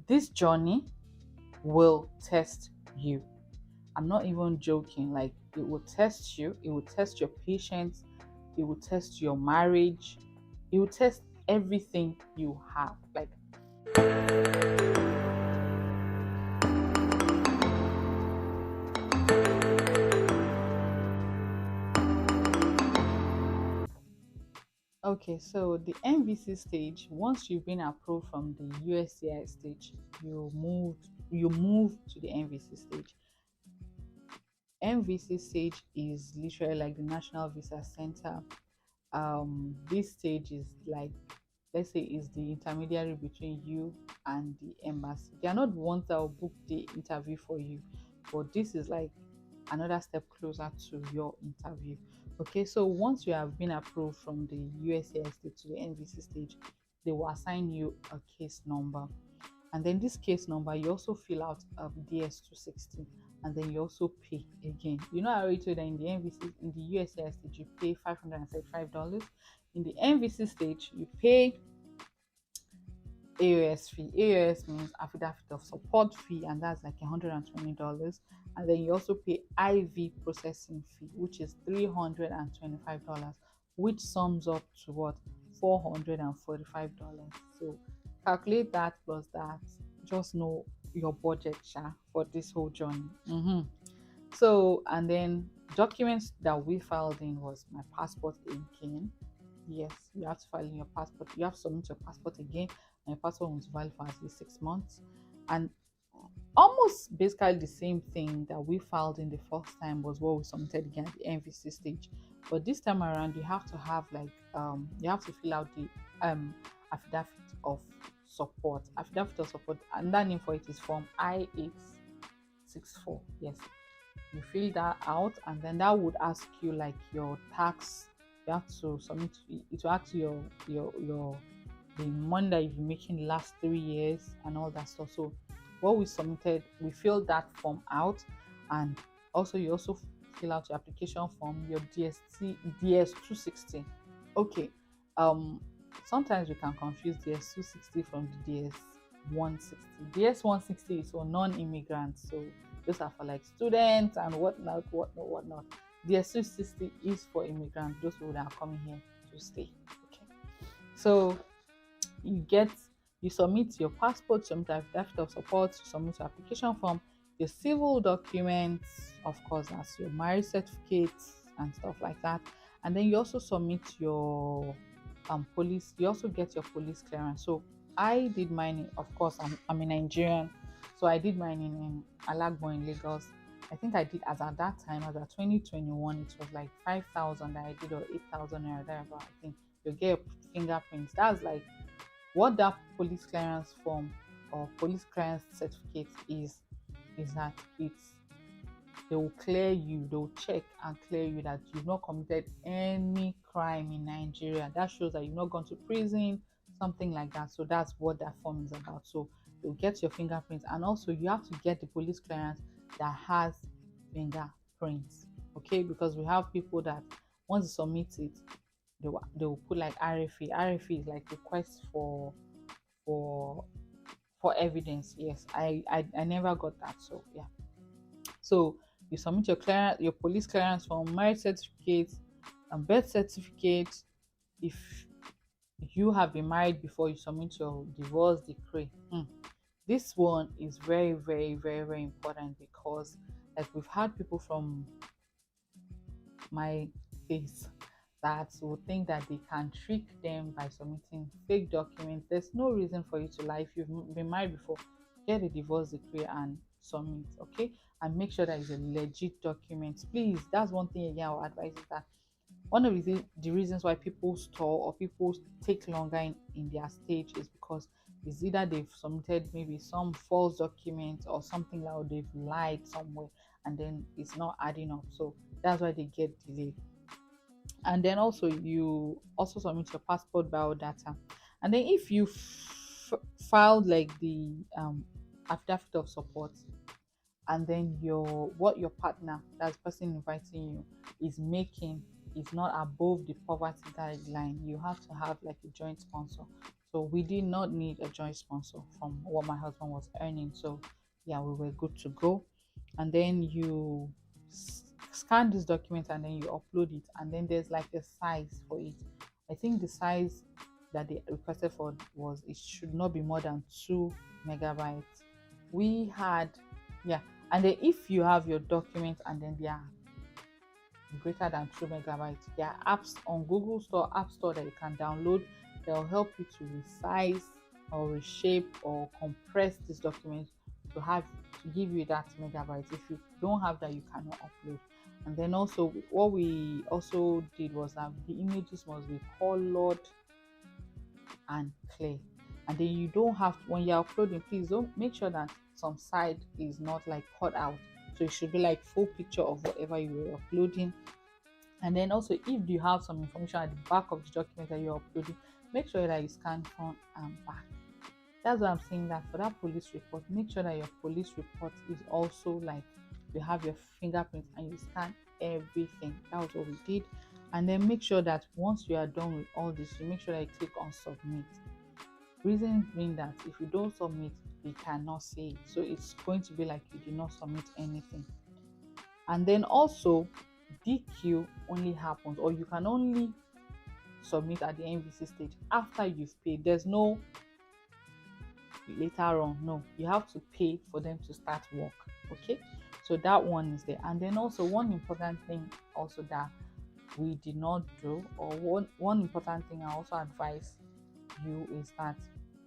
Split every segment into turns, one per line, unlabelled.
This journey will test you. I'm not even joking. Like, it will test you, it will test your patience, it will test your marriage, it will test everything you have. Like, okay, so the MVC stage, once you've been approved from the USCI stage, you move to the MVC stage. MVC stage is literally like the National Visa Center. This stage is like, let's say, is the intermediary between you and the embassy. They are not the ones that will book the interview for you, but this is like another step closer to your interview. Okay, so once you have been approved from the USCI stage to the NVC stage, they will assign you a case number, and then this case number you also fill out DS260, and then you also pay again. I already told that in the NVC, in the USCI stage, you pay $535. In the NVC stage, you pay AOS fee. AOS means affidavit of support fee, and that's like $120. And then you also pay IV processing fee, which is $325, which sums up to what? $445. So calculate that plus that. Just know your budget, for this whole journey. So, and then documents that we filed in was my passport again. Yes, you have to file in your passport. You have to submit your passport again, and your passport was valid for at least 6 months. And almost basically the same thing that we filed in the first time was what we submitted again at the MVC stage. But this time around, you have to have like you have to fill out the affidavit of support. Affidavit of support, and that name for it is Form I-864. Yes, you fill that out, and then that would ask you like your tax. You have to submit it will ask you your the money that you've been making the last 3 years and all that stuff. So what we submitted, we filled that form out, and also you also fill out your application form, your DS260. Okay, sometimes we can confuse DS260 from the DS160. DS160 is for non-immigrants, so those are for like students and whatnot. DS260 is for immigrants, those people that are coming here to stay. Okay, so you submit your passport, submit affidavit of support, you submit your application form, your civil documents, of course, that's your marriage certificates and stuff like that. And then you also submit your police. You also get your police clearance. So I did mine. Of course, I'm a Nigerian, so I did mine in Alagbo in Lagos. I think I did, as at that time, as at 2021, it was like 5,000 that I did, or 8,000 naira thereabout. I think you get your fingerprints. That's like what that police clearance form or police clearance certificate is that they will clear you, they will check and clear you that you've not committed any crime in Nigeria. That shows that you've not gone to prison, something like that. So that's what that form is about. So you'll get your fingerprints, and also you have to get the police clearance that has fingerprints. Okay, because we have people that once you submit it, they will put like RFE. RFE is like request for for evidence. Yes, I never got that. So yeah. So you submit your police clearance form, marriage certificate, and birth certificate. If you have been married before, you submit your divorce decree. This one is very, very, very, very important, because like we've had people from my place that will think that they can trick them by submitting fake documents. There's no reason for you to lie. If you've been married before, get a divorce decree and submit, okay? And make sure that it's a legit document. Please, that's one thing again I will advise, is that one of the reasons why people stall or people take longer in their stage is because it's either they've submitted maybe some false document or something, like, or they've lied somewhere, and then it's not adding up. So that's why they get delayed. And then also you also submit your passport biodata, and then if you filed like the affidavit of support, and then your partner, that's the person inviting you, is making is not above the poverty guideline, you have to have like a joint sponsor. So we did not need a joint sponsor from what my husband was earning. So yeah, we were good to go. And then you scan this document and then you upload it, and then there's like a size for it. I think the size that they requested for was it should not be more than 2 megabytes. We had, yeah, and then if you have your document and then they are greater than 2 megabytes, there are apps on Google Store, App Store that you can download that will help you to resize or reshape or compress this document to have to give you that megabytes. If you don't have that, you cannot upload. And then also what we also did was that the images must be colored and clear. And then you don't have to, when you're uploading, please don't make sure that some side is not like cut out. So it should be like full picture of whatever you were uploading. And then also, if you have some information at the back of the document that you're uploading, make sure that you scan front and back. That's why I'm saying that for that police report, make sure that your police report is also like you have your fingerprint and you scan everything. That was what we did. And then make sure that once you are done with all this, you make sure that you click on submit. Reason being that if you don't submit, they cannot see it. So it's going to be like you did not submit anything. And then also, DQ only happens, or you can only submit at the NVC stage after you've paid. There's no later on. No, you have to pay for them to start work. Okay, so that one is there. And then also one important thing also that we did not do, or one important thing I also advise you is that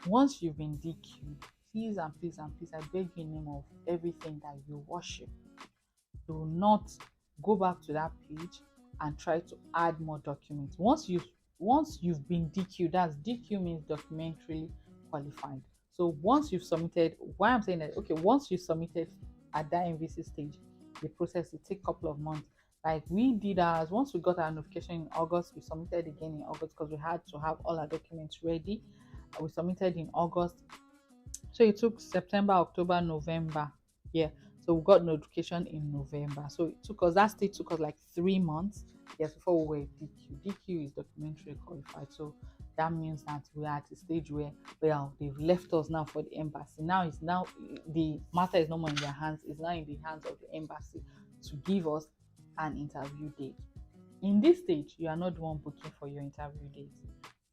once you've been DQ'd, please and please and please, I beg you in the name of everything that you worship, do not go back to that page and try to add more documents. Once you've been DQ, that's DQ means documentarily qualified. So once you've submitted, why I'm saying that, okay, once you submitted at that NVC stage, the process will take a couple of months. Like we did ours, once we got our notification in August, we submitted again in August because we had to have all our documents ready. We submitted in August, so it took September, October, November. Yeah, so we got notification in November. So it took us, that stage took us like 3 months, yes, before we were DQ. DQ is documentary qualified. So that means that we are at a stage where, well, they've left us now for the embassy. Now the matter is no more in their hands, it's now in the hands of the embassy to give us an interview date. In this stage, you are not the one booking for your interview date.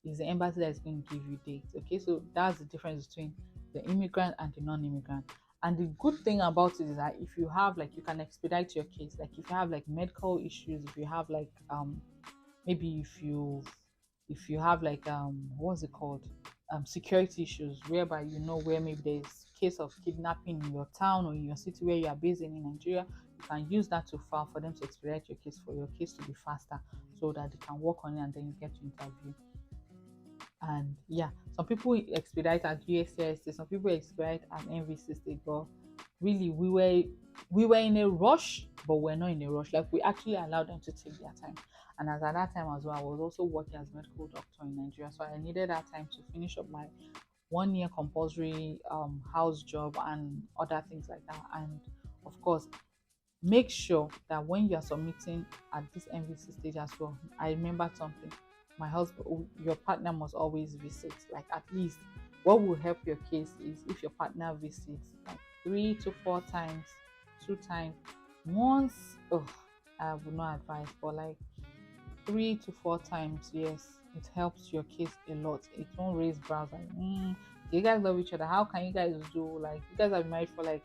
It's the embassy that is going to give you dates. Okay, so that's the difference between the immigrant and the non-immigrant. And the good thing about it is that if you have, like, you can expedite your case. Like if you have like medical issues, if you have like maybe if you have like what's it called, security issues, whereby you know where maybe there's case of kidnapping in your town or in your city where you are based in Nigeria, you can use that to file for them to expedite your case, for your case to be faster, so that they can work on it and then you get to interview. And yeah, some people expedite at USCIS, some people expedite at NVC stage, but really we were in a rush, but we're not in a rush. Like we actually allowed them to take their time. And as at that time as well, I was also working as a medical doctor in Nigeria, so I needed that time to finish up my 1 year compulsory house job and other things like that. And of course, make sure that when you are submitting at this NVC stage as well, I remember something. My husband, your partner must always visit. Like at least, what will help your case is if your partner visits like 3 to 4 times, 2 times, once. Oh, I would not advise, but like 3 to 4 times, yes, it helps your case a lot. It won't raise brows like, you guys love each other. How can you guys do, like, you guys have been married for like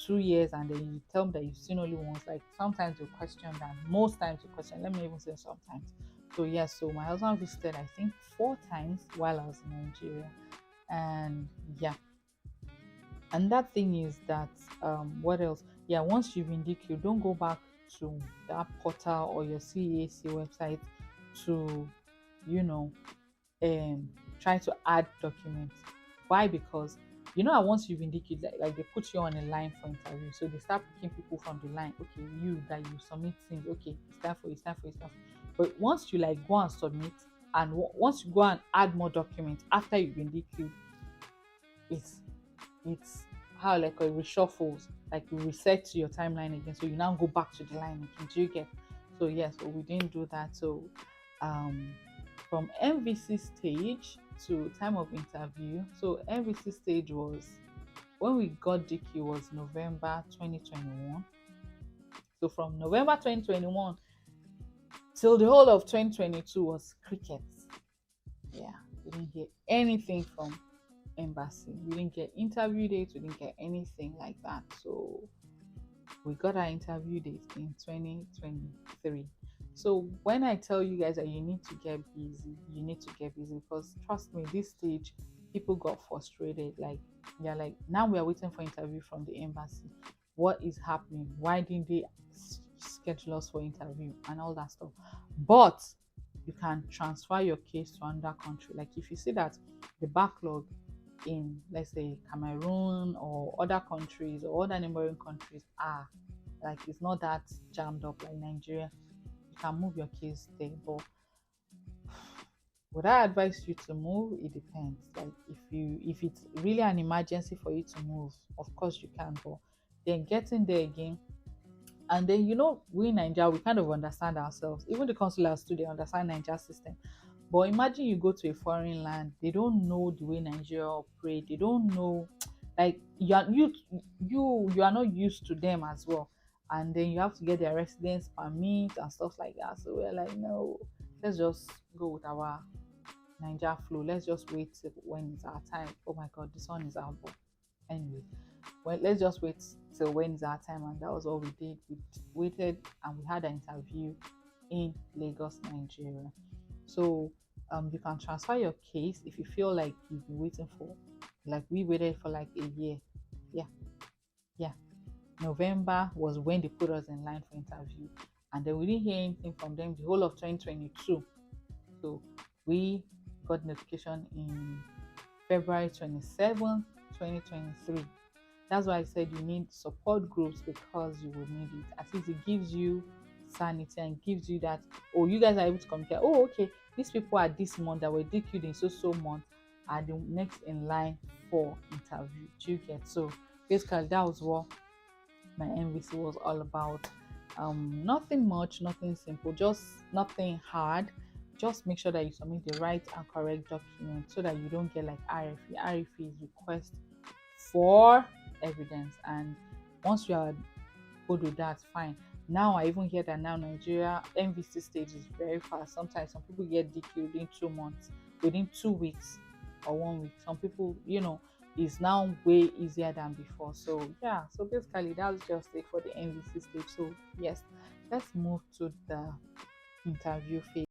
2 years and then you tell them that you've seen only once? Like sometimes you question that, most times you question. Let me even say sometimes. So yes, so my husband visited I think 4 times while I was in Nigeria, and yeah. And that thing is that what else? Yeah, once you've been DQ, don't go back to that portal or your CAC website to, you know, try to add documents. Why? Because you know that once you've been DQ, like they put you on a line for interview, so they start picking people from the line. Okay, you that you submit things, okay, it's time for you, it's time for you, it's time for you. But once you like go and submit, and once you go and add more documents after you've been DQ, it's how like a reshuffles, like you reset to your timeline again, so you now go back to the line again. Do you get? So yes, but we didn't do that. So from MVC stage, to time of interview. So MVC stage was, when we got DQ was November 2021. So from November 2021 till the whole of 2022 was crickets. Yeah, we didn't hear anything from embassy. We didn't get interview dates. We didn't get anything like that. So we got our interview date in 2023. So when I tell you guys that you need to get busy, you need to get busy, because trust me, this stage people got frustrated. Like, yeah, like now we are waiting for interview from the embassy. What is happening? Why didn't they schedule us for interview and all that stuff? But you can transfer your case to another country. Like if you see that the backlog in, let's say, Cameroon or other countries or other neighboring countries are like, it's not that jammed up like Nigeria, you can move your case there. But would I advise you to move? It depends. Like if it's really an emergency for you to move, of course you can. But then getting there again, and then we in Nigeria, we kind of understand ourselves. Even the consulars too, they understand Nigeria's system. But imagine you go to a foreign land, they don't know the way Nigeria operate. They don't know, like you are not used to them as well. And then you have to get their residence permit and stuff like that. So we're like, no, let's just go with our Nigeria flow. Let's just wait till when it's our time. Oh my God, this one is our boy. Anyway, well, let's just wait till when it's our time, and that was what we did. We waited and we had an interview in Lagos, Nigeria. So you can transfer your case if you feel like you've been waiting for, like we waited for like a year. Yeah, yeah. November was when they put us in line for interview, and then we didn't hear anything from them the whole of 2022. So we got notification in February 27th, 2023. That's why I said you need support groups, because you will need it. At least it gives you sanity and gives you that, oh, you guys are able to compare. Oh, okay, these people are this month that were DQ'd in so month are the next in line for interview. Do you get? So basically that was what my MVC was all about. Nothing much, nothing simple, just nothing hard. Just make sure that you submit the right and correct document so that you don't get like RFE. RFE is request for evidence, and once you are good with that, fine. Now I even hear that now Nigeria MVC stage is very fast. Sometimes some people get DQ within 2 months, within 2 weeks or 1 week. Some people, is now way easier than before. So yeah, so basically that's just it for the MVC stage. So yes, let's move to the interview phase.